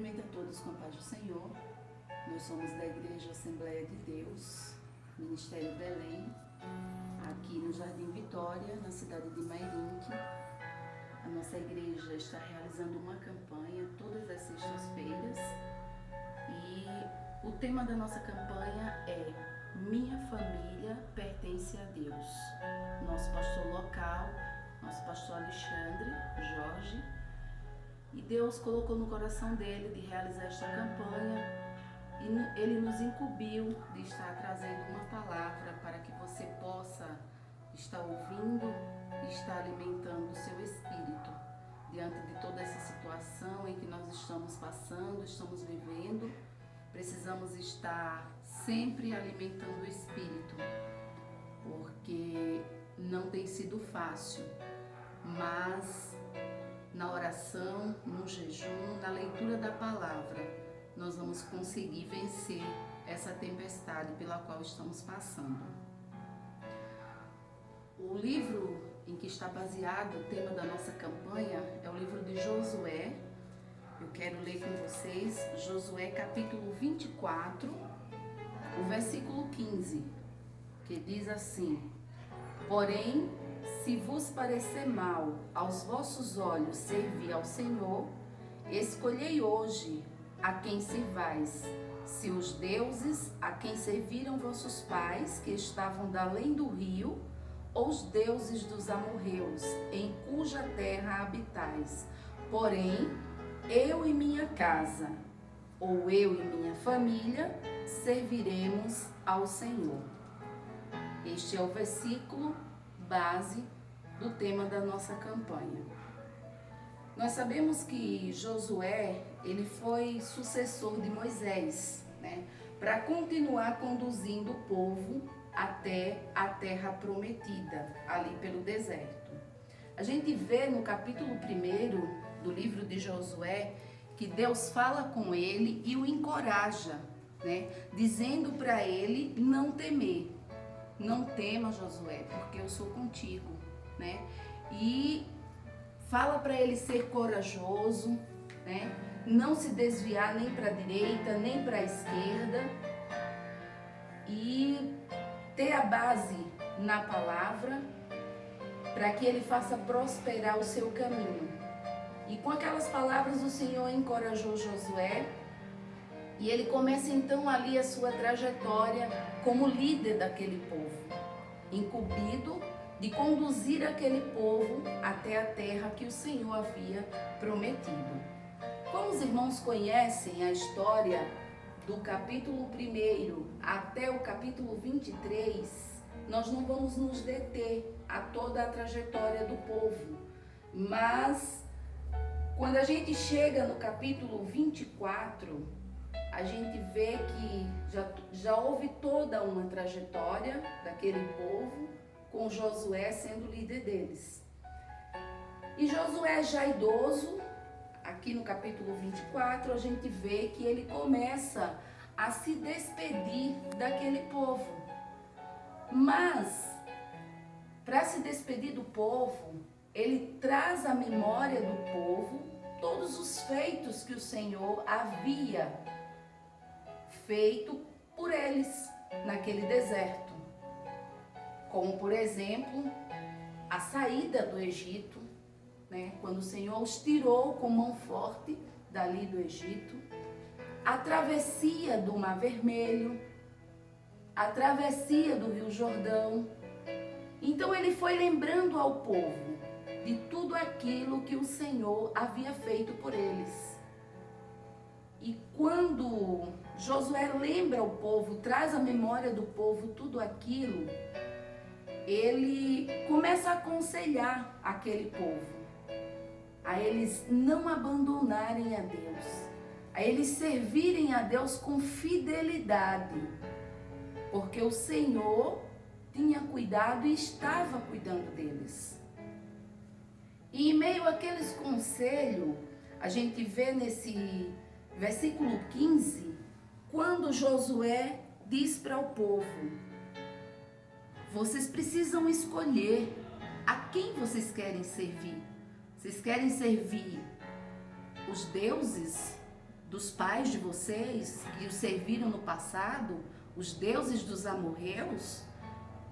Cumprimento a todos com a paz do Senhor. Nós somos da Igreja Assembleia de Deus, Ministério Belém, aqui no Jardim Vitória, na cidade de Mairinque. A nossa igreja está realizando uma campanha todas as sextas-feiras e o tema da nossa campanha é Minha Família Pertence a Deus. Nosso pastor local, nosso pastor Alexandre Jorge, e Deus colocou no coração dele de realizar esta campanha e ele nos incumbiu de estar trazendo uma palavra para que você possa estar ouvindo e estar alimentando o seu espírito diante de toda essa situação em que nós estamos passando, estamos vivendo. Precisamos estar sempre alimentando o espírito, porque não tem sido fácil, mas na oração, no jejum, na leitura da palavra, nós vamos conseguir vencer essa tempestade pela qual estamos passando. O livro em que está baseado o tema da nossa campanha é o livro de Josué. Eu quero ler com vocês Josué capítulo 24, o versículo 15, que diz assim: Porém, se vos parecer mal aos vossos olhos servir ao Senhor, escolhei hoje a quem servais, se os deuses a quem serviram vossos pais, que estavam da além do rio, ou os deuses dos amorreus, em cuja terra habitais. Porém, eu e minha casa, ou eu e minha família, serviremos ao Senhor. Este é o versículo base do tema da nossa campanha. Nós sabemos que Josué, ele foi sucessor de Moisés, para continuar conduzindo o povo até a terra prometida, ali pelo deserto. A gente vê no capítulo 1 do livro de Josué que Deus fala com ele e o encoraja, dizendo para ele não temer. Não tema, Josué, porque eu sou contigo, E fala para ele ser corajoso, Não se desviar nem para a direita, nem para a esquerda. E ter a base na palavra para que ele faça prosperar o seu caminho. E com aquelas palavras o Senhor encorajou Josué. E ele começa então ali a sua trajetória como líder daquele povo, incumbido de conduzir aquele povo até a terra que o Senhor havia prometido. Como os irmãos conhecem a história do capítulo 1 até o capítulo 23, nós não vamos nos deter a toda a trajetória do povo, mas quando a gente chega no capítulo 24, a gente vê que já houve toda uma trajetória daquele povo, com Josué sendo líder deles. E Josué já idoso, aqui no capítulo 24, a gente vê que ele começa a se despedir daquele povo. Mas, para se despedir do povo, ele traz à memória do povo todos os feitos que o Senhor havia feito por eles naquele deserto, como por exemplo a saída do Egito, quando o Senhor os tirou com mão forte dali do Egito, a travessia do Mar Vermelho, a travessia do Rio Jordão. Então ele foi lembrando ao povo de tudo aquilo que o Senhor havia feito por eles. E quando Josué lembra o povo, traz à memória do povo tudo aquilo, ele começa a aconselhar aquele povo a eles não abandonarem a Deus, a eles servirem a Deus com fidelidade, porque o Senhor tinha cuidado e estava cuidando deles. E em meio àqueles conselhos, a gente vê nesse versículo 15, quando Josué diz para o povo: vocês precisam escolher a quem vocês querem servir. Vocês querem servir os deuses dos pais de vocês que os serviram no passado, os deuses dos amorreus?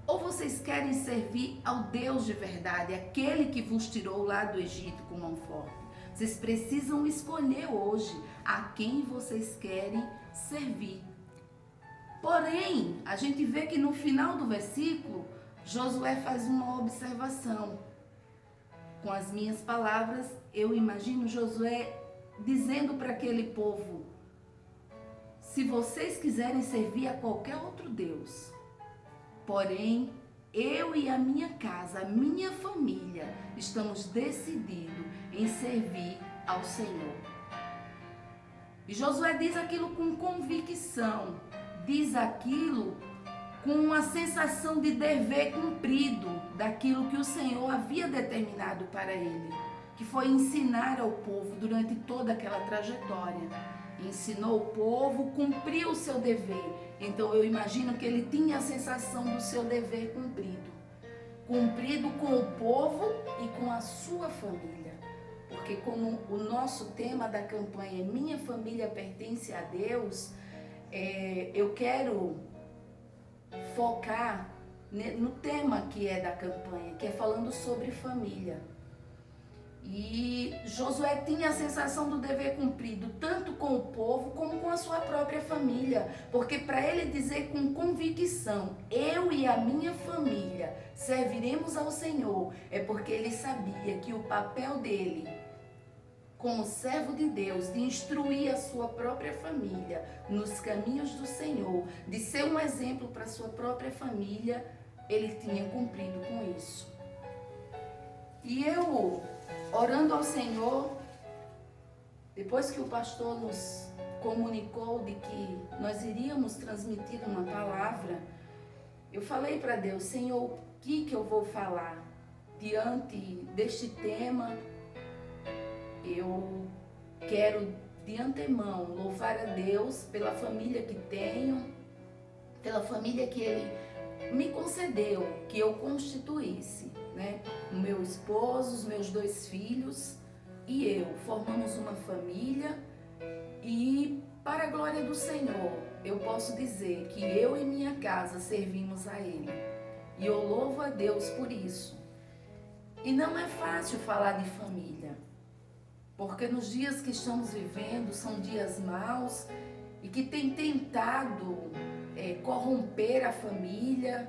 Ou vocês querem servir ao Deus de verdade, aquele que vos tirou lá do Egito com mão forte? Vocês precisam escolher hoje a quem vocês querem servir. Porém, a gente vê que no final do versículo, Josué faz uma observação. Com as minhas palavras, eu imagino Josué dizendo para aquele povo: se vocês quiserem servir a qualquer outro Deus, porém, eu e a minha casa, a minha família, estamos decididos em servir ao Senhor. E Josué diz aquilo com convicção, diz aquilo com uma sensação de dever cumprido daquilo que o Senhor havia determinado para ele, que foi ensinar ao povo durante toda aquela trajetória. Ensinou o povo, cumpriu o seu dever. Então eu imagino que ele tinha a sensação do seu dever cumprido. Cumprido com o povo e com a sua família. Porque como o nosso tema da campanha é Minha Família Pertence a Deus, eu quero focar no tema que é da campanha, que é falando sobre família. E Josué tinha a sensação do dever cumprido, tanto com o povo como com a sua própria família. Porque para ele dizer com convicção, eu e a minha família serviremos ao Senhor, é porque ele sabia que o papel dele, como servo de Deus, de instruir a sua própria família nos caminhos do Senhor, de ser um exemplo para a sua própria família, ele tinha cumprido com isso. E eu, orando ao Senhor, depois que o pastor nos comunicou de que nós iríamos transmitir uma palavra, eu falei para Deus: Senhor, o que eu vou falar diante deste tema? Eu quero de antemão louvar a Deus pela família que tenho, pela família que Ele me concedeu, que eu constituísse, né? O meu esposo, os meus 2 filhos e eu formamos uma família, e para a glória do Senhor eu posso dizer que eu e minha casa servimos a Ele, e eu louvo a Deus por isso. E não é fácil falar de família, porque nos dias que estamos vivendo são dias maus e que tem tentado corromper a família.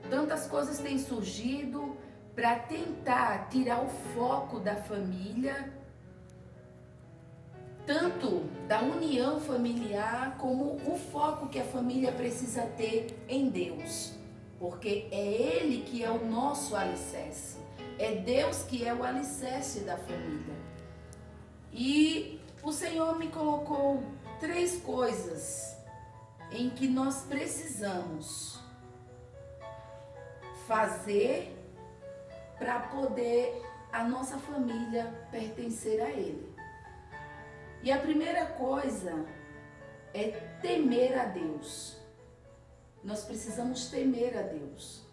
Tantas coisas têm surgido para tentar tirar o foco da família, tanto da união familiar como o foco que a família precisa ter em Deus, porque é Ele que é o nosso alicerce. É Deus que é o alicerce da família. E o Senhor me colocou 3 coisas em que nós precisamos fazer para poder a nossa família pertencer a Ele. E a primeira coisa é temer a Deus. Nós precisamos temer a Deus.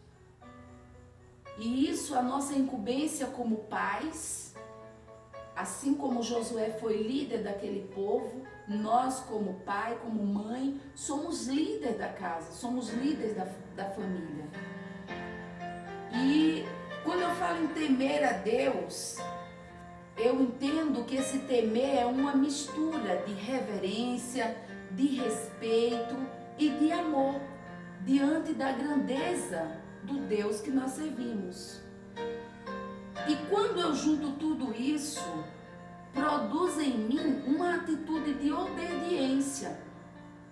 E isso, a nossa incumbência como pais, assim como Josué foi líder daquele povo, nós como pai, como mãe, somos líderes da casa, somos líderes da família. E quando eu falo em temer a Deus, eu entendo que esse temer é uma mistura de reverência, de respeito e de amor diante da grandeza do Deus que nós servimos. E quando eu junto tudo isso, produz em mim uma atitude de obediência.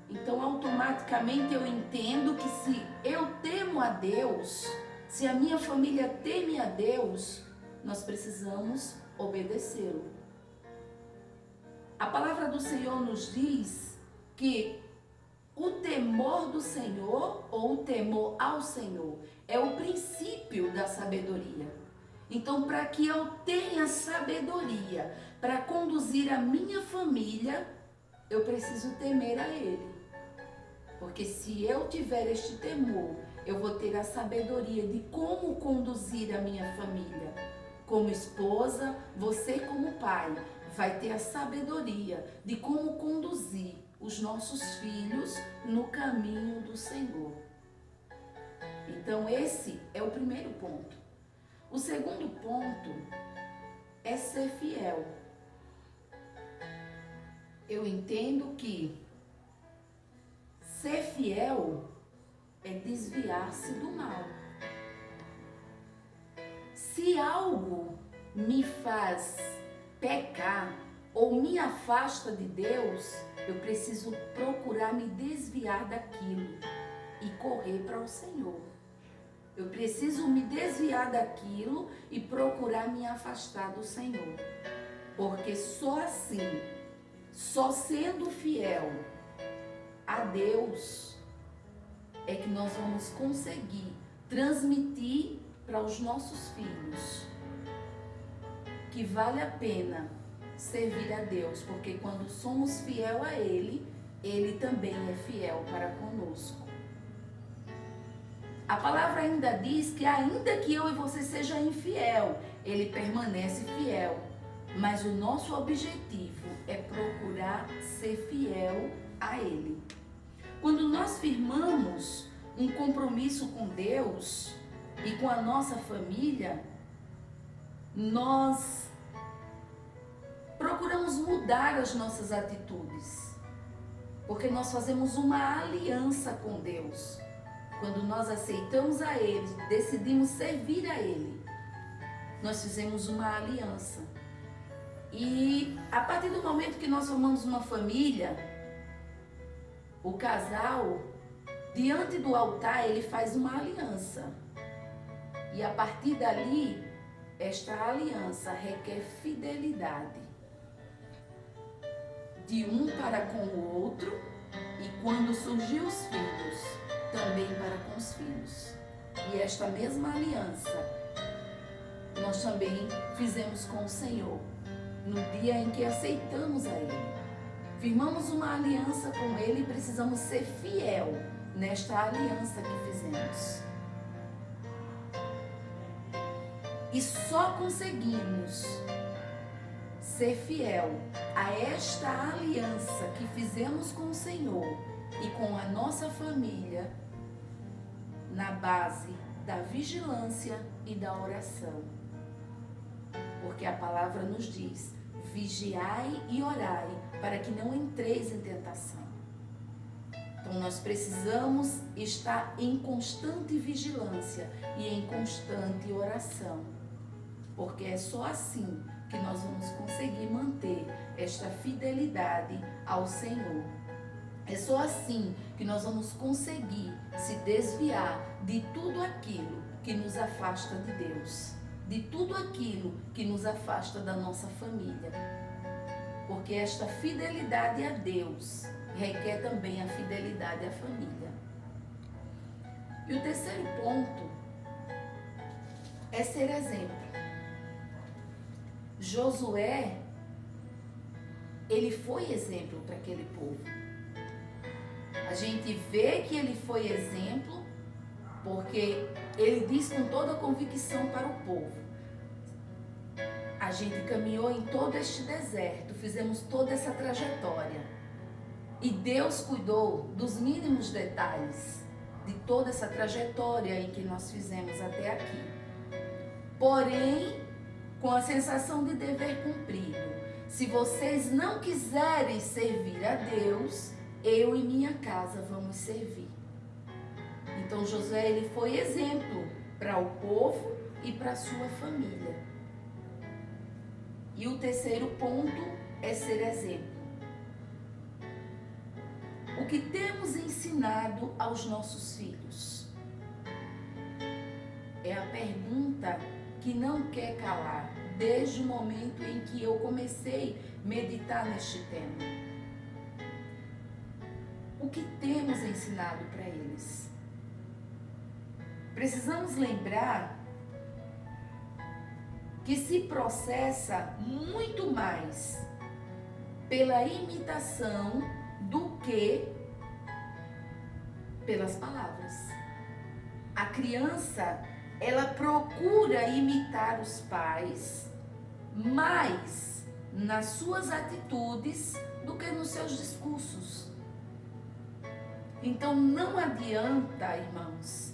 Então automaticamente eu entendo que se eu temo a Deus, se a minha família teme a Deus, nós precisamos obedecê-lo. A palavra do Senhor nos diz que o temor do Senhor, ou o temor ao Senhor, é o princípio da sabedoria. Então, para que eu tenha sabedoria para conduzir a minha família, eu preciso temer a Ele. Porque se eu tiver este temor, eu vou ter a sabedoria de como conduzir a minha família. Como esposa, você como pai, vai ter a sabedoria de como conduzir os nossos filhos no caminho do Senhor. Então esse é o primeiro ponto. O segundo ponto é ser fiel. Eu entendo que ser fiel é desviar-se do mal. Se algo me faz pecar ou me afasta de Deus, eu preciso procurar me desviar daquilo e correr para o Senhor. Eu preciso me desviar daquilo e procurar me afastar do Senhor. Porque só assim, só sendo fiel a Deus, é que nós vamos conseguir transmitir para os nossos filhos que vale a pena servir a Deus, porque quando somos fiel a Ele, Ele também é fiel para conosco. A palavra ainda diz que ainda que eu e você seja infiel, Ele permanece fiel. Mas o nosso objetivo é procurar ser fiel a Ele. Quando nós firmamos um compromisso com Deus e com a nossa família, nós procuramos mudar as nossas atitudes, porque nós fazemos uma aliança com Deus. Quando nós aceitamos a Ele, decidimos servir a Ele, nós fizemos uma aliança. E a partir do momento que nós formamos uma família, o casal, diante do altar, ele faz uma aliança. E a partir dali, esta aliança requer fidelidade de um para com o outro, e quando surgir os filhos, também para com os filhos. E esta mesma aliança nós também fizemos com o Senhor no dia em que aceitamos a Ele. Firmamos uma aliança com Ele e precisamos ser fiel nesta aliança que fizemos. E só conseguimos ser fiel a esta aliança que fizemos com o Senhor e com a nossa família na base da vigilância e da oração. Porque a palavra nos diz: vigiai e orai para que não entreis em tentação. Então nós precisamos estar em constante vigilância e em constante oração. Porque é só assim que nós vamos conseguir manter esta fidelidade ao Senhor. É só assim que nós vamos conseguir se desviar de tudo aquilo que nos afasta de Deus, de tudo aquilo que nos afasta da nossa família. Porque esta fidelidade a Deus requer também a fidelidade à família. E o terceiro ponto é ser exemplo. Josué, ele foi exemplo para aquele povo. A gente vê que ele foi exemplo porque ele diz com toda a convicção para o povo: a gente caminhou em todo este deserto, fizemos toda essa trajetória e Deus cuidou dos mínimos detalhes de toda essa trajetória em que nós fizemos até aqui. Porém, com a sensação de dever cumprido, se vocês não quiserem servir a Deus, eu e minha casa vamos servir. Então Josué, ele foi exemplo para o povo e para a sua família. E o terceiro ponto é ser exemplo. O que temos ensinado aos nossos filhos? É a pergunta que não quer calar desde o momento em que eu comecei a meditar neste tema. O que temos ensinado para eles? Precisamos lembrar que se processa muito mais pela imitação do que pelas palavras. A criança, ela procura imitar os pais mais nas suas atitudes do que nos seus discursos. Então não adianta, irmãos,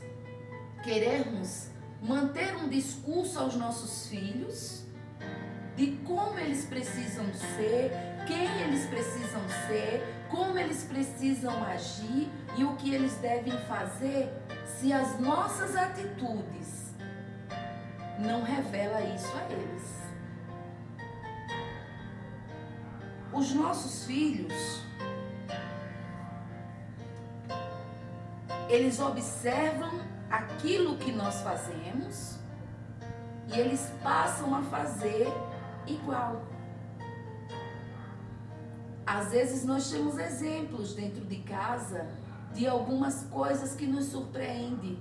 querermos manter um discurso aos nossos filhos de como eles precisam ser, quem eles precisam ser, como eles precisam agir e o que eles devem fazer, se as nossas atitudes não revelam isso a eles. Os nossos filhos, eles observam aquilo que nós fazemos e eles passam a fazer igual. Às vezes nós temos exemplos dentro de casa de algumas coisas que nos surpreendem.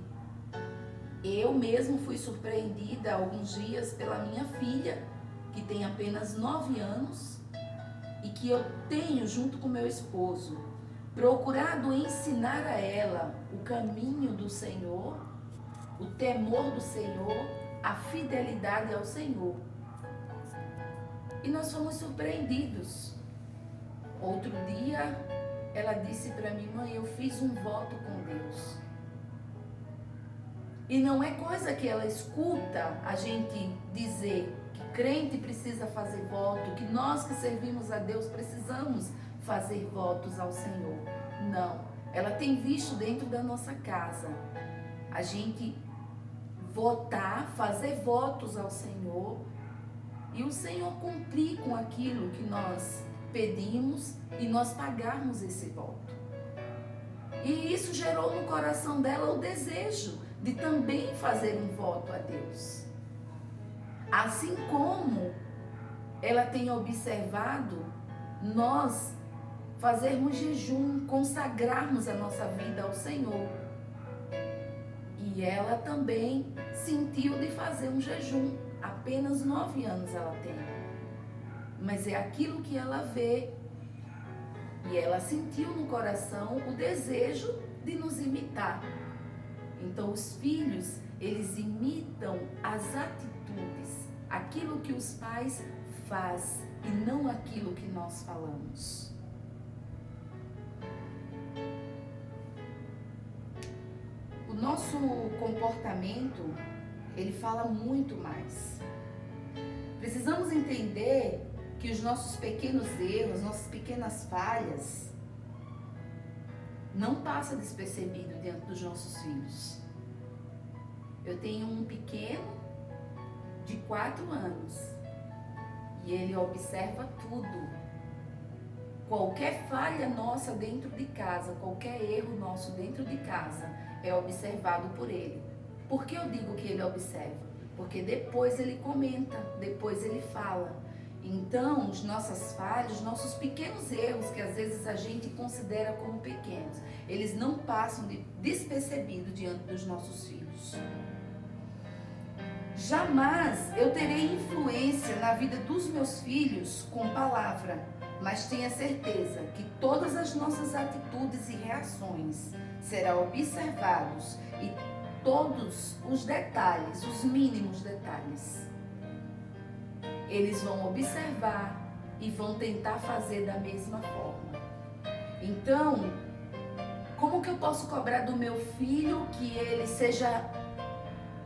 Eu mesmo fui surpreendida há alguns dias pela minha filha, que tem apenas 9 anos e que eu tenho, junto com meu esposo, procurado ensinar a ela o caminho do Senhor, o temor do Senhor, a fidelidade ao Senhor. E nós fomos surpreendidos. Outro dia, ela disse para mim: mãe, eu fiz um voto com Deus. E não é coisa que ela escuta a gente dizer que crente precisa fazer voto, que nós que servimos a Deus precisamos fazer votos ao Senhor. Não. Ela tem visto dentro da nossa casa a gente votar, fazer votos ao Senhor e o Senhor cumprir com aquilo que nós pedimos e nós pagarmos esse voto. E isso gerou no coração dela o desejo de também fazer um voto a Deus. Assim como ela tem observado nós fazermos jejum, consagrarmos a nossa vida ao Senhor. E ela também sentiu de fazer um jejum. Apenas 9 anos ela tem. Mas é aquilo que ela vê. E ela sentiu no coração o desejo de nos imitar. Então os filhos, eles imitam as atitudes, aquilo que os pais fazem e não aquilo que nós falamos. O nosso comportamento, ele fala muito mais. Precisamos entender que os nossos pequenos erros, nossas pequenas falhas, não passa despercebido diante dos nossos filhos. Eu tenho um pequeno de 4 anos e ele observa tudo. Qualquer falha nossa dentro de casa, qualquer erro nosso dentro de casa é observado por ele. Por que eu digo que ele observa? Porque depois ele comenta, depois ele fala. Então, as nossas falhas, os nossos pequenos erros, que às vezes a gente considera como pequenos, eles não passam despercebido diante dos nossos filhos. Jamais eu terei influência na vida dos meus filhos com palavra, mas tenha certeza que todas as nossas atitudes e reações serão observados e todos os detalhes, os mínimos detalhes, eles vão observar e vão tentar fazer da mesma forma. Então, como que eu posso cobrar do meu filho que ele seja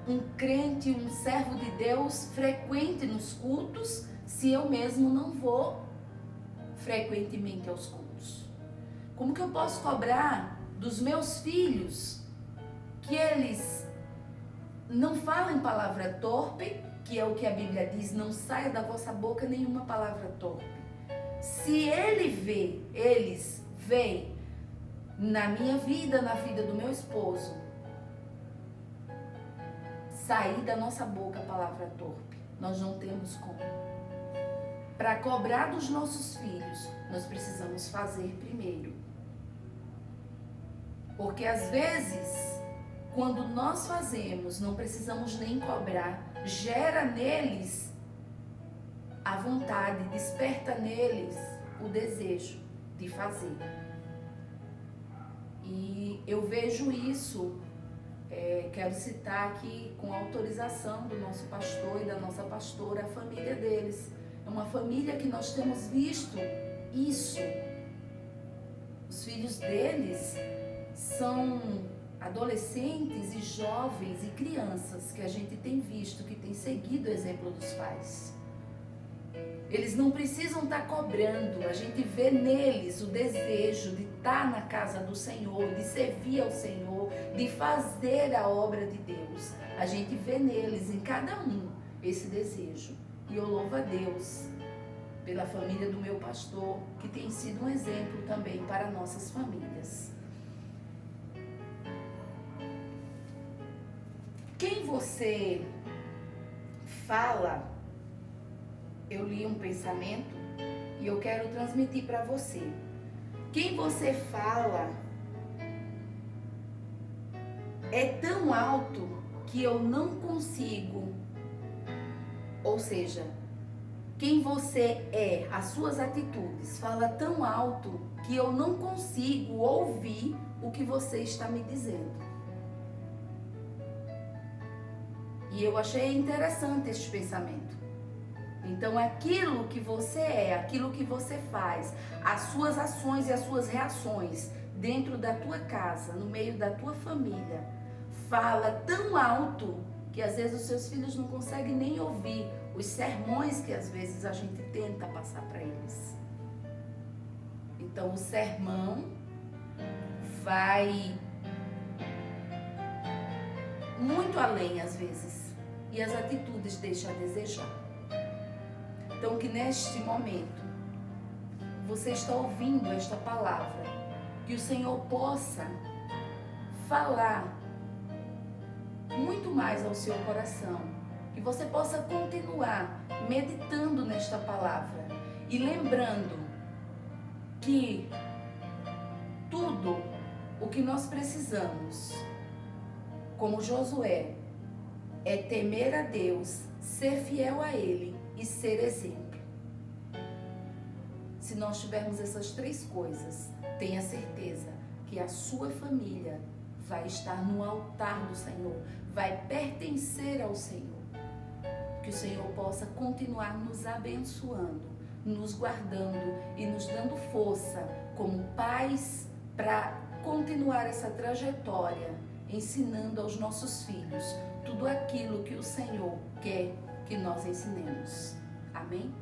um crente, um servo de Deus, frequente nos cultos, se eu mesmo não vou frequentemente aos cultos? Como que eu posso cobrar dos meus filhos que eles não falem palavra torpe, que é o que a Bíblia diz, não saia da vossa boca nenhuma palavra torpe. Se eles veem na minha vida, na vida do meu esposo, sair da nossa boca a palavra torpe, nós não temos como. Para cobrar dos nossos filhos, nós precisamos fazer primeiro. Porque às vezes, quando nós fazemos, não precisamos nem cobrar, gera neles a vontade, desperta neles o desejo de fazer. E eu vejo isso, quero citar aqui com autorização do nosso pastor e da nossa pastora, a família deles. É uma família que nós temos visto isso. Os filhos deles são adolescentes e jovens e crianças que a gente tem visto, que tem seguido o exemplo dos pais. Eles não precisam estar cobrando, a gente vê neles o desejo de estar na casa do Senhor, de servir ao Senhor, de fazer a obra de Deus. A gente vê neles, em cada um, esse desejo. E eu louvo a Deus pela família do meu pastor, que tem sido um exemplo também para nossas famílias. Quem você fala, eu li um pensamento e eu quero transmitir para você. Quem você fala é tão alto que eu não consigo, ou seja, quem você é, as suas atitudes, fala tão alto que eu não consigo ouvir o que você está me dizendo. E eu achei interessante este pensamento. Então, aquilo que você é, aquilo que você faz, as suas ações e as suas reações dentro da tua casa, no meio da tua família, fala tão alto que às vezes os seus filhos não conseguem nem ouvir os sermões que às vezes a gente tenta passar para eles. Então, o sermão vai muito além às vezes e as atitudes deixam a desejar. Então, que neste momento você está ouvindo esta palavra, que o Senhor possa falar muito mais ao seu coração, que você possa continuar meditando nesta palavra e lembrando que tudo o que nós precisamos, como Josué, é temer a Deus, ser fiel a Ele e ser exemplo. Se nós tivermos essas três coisas, tenha certeza que a sua família vai estar no altar do Senhor, vai pertencer ao Senhor. Que o Senhor possa continuar nos abençoando, nos guardando e nos dando força como pais para continuar essa trajetória, ensinando aos nossos filhos tudo aquilo que o Senhor quer que nós ensinemos. Amém?